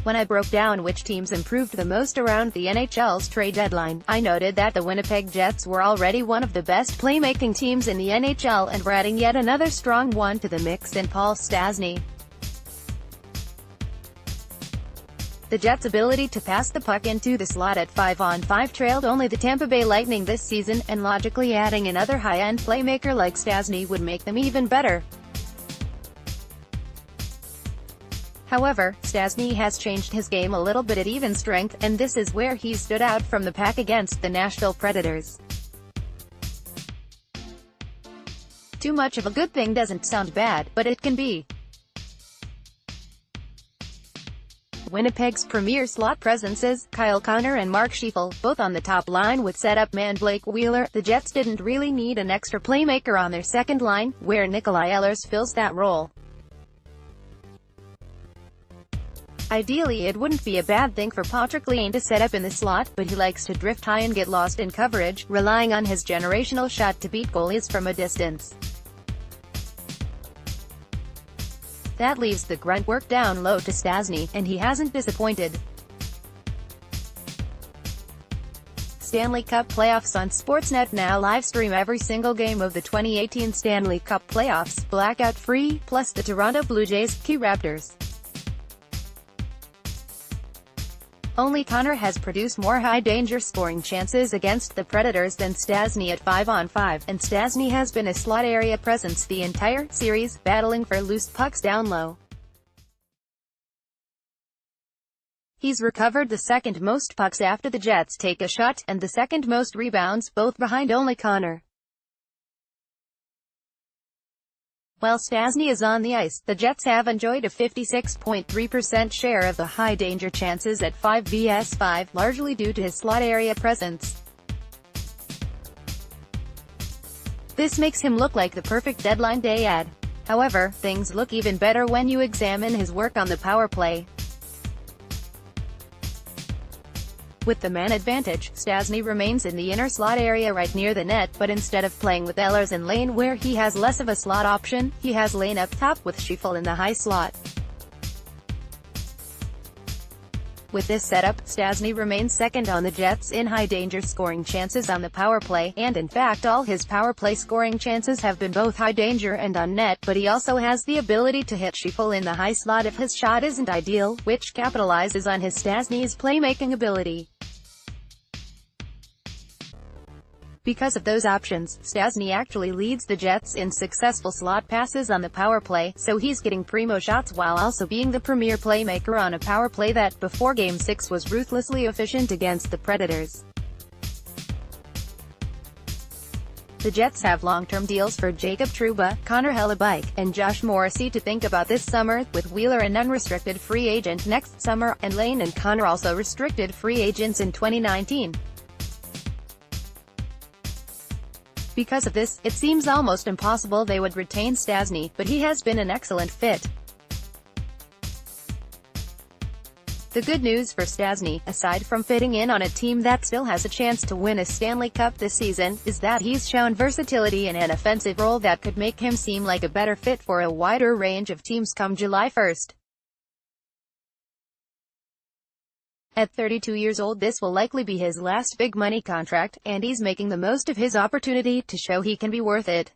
When I broke down which teams improved the most around the NHL's trade deadline, I noted that the Winnipeg Jets were already one of the best playmaking teams in the NHL and were adding yet another strong one to the mix in Paul Stastny. The Jets' ability to pass the puck into the slot at 5-on-5 trailed only the Tampa Bay Lightning this season, and logically adding another high-end playmaker like Stastny would make them even better. However, Stastny has changed his game a little bit at even strength, and this is where he stood out from the pack against the Nashville Predators. Too much of a good thing doesn't sound bad, but it can be. Winnipeg's premier slot presences, Kyle Connor and Mark Scheifele, both on the top line with setup man Blake Wheeler. The Jets didn't really need an extra playmaker on their second line, where Nikolai Ehlers fills that role. Ideally, it wouldn't be a bad thing for Patrick Laine to set up in the slot, but he likes to drift high and get lost in coverage, relying on his generational shot to beat goalies from a distance. That leaves the grunt work down low to Stastny, and he hasn't disappointed. Stanley Cup Playoffs on Sportsnet now livestream every single game of the 2018 Stanley Cup Playoffs, blackout-free, plus the Toronto Blue Jays, Key Raptors. Only Connor has produced more high-danger scoring chances against the Predators than Stastny at 5-on-5, and Stastny has been a slot area presence the entire series, battling for loose pucks down low. He's recovered the second most pucks after the Jets take a shot, and the second most rebounds, both behind only Connor. While Stastny is on the ice, the Jets have enjoyed a 56.3% share of the high-danger chances at 5 vs 5, largely due to his slot area presence. This makes him look like the perfect deadline day ad. However, things look even better when you examine his work on the power play. With the man advantage, Stastny remains in the inner slot area right near the net, but instead of playing with Ehlers and Laine where he has less of a slot option, he has Laine up top with Scheifele in the high slot. With this setup, Stastny remains second on the Jets in high-danger scoring chances on the power play, and in fact all his power play scoring chances have been both high-danger and on net, but he also has the ability to hit Scheifele in the high slot if his shot isn't ideal, which capitalizes on his Stastny's playmaking ability. Because of those options, Stastny actually leads the Jets in successful slot passes on the power play, so he's getting primo shots while also being the premier playmaker on a power play that, before Game 6, was ruthlessly efficient against the Predators. The Jets have long-term deals for Jacob Trouba, Connor Hellebuyck, and Josh Morrissey to think about this summer, with Wheeler an unrestricted free agent next summer, and Laine and Connor also restricted free agents in 2019. Because of this, it seems almost impossible they would retain Stastny, but he has been an excellent fit. The good news for Stastny, aside from fitting in on a team that still has a chance to win a Stanley Cup this season, is that he's shown versatility in an offensive role that could make him seem like a better fit for a wider range of teams come July 1st. At 32 years old, this will likely be his last big money contract, and he's making the most of his opportunity to show he can be worth it.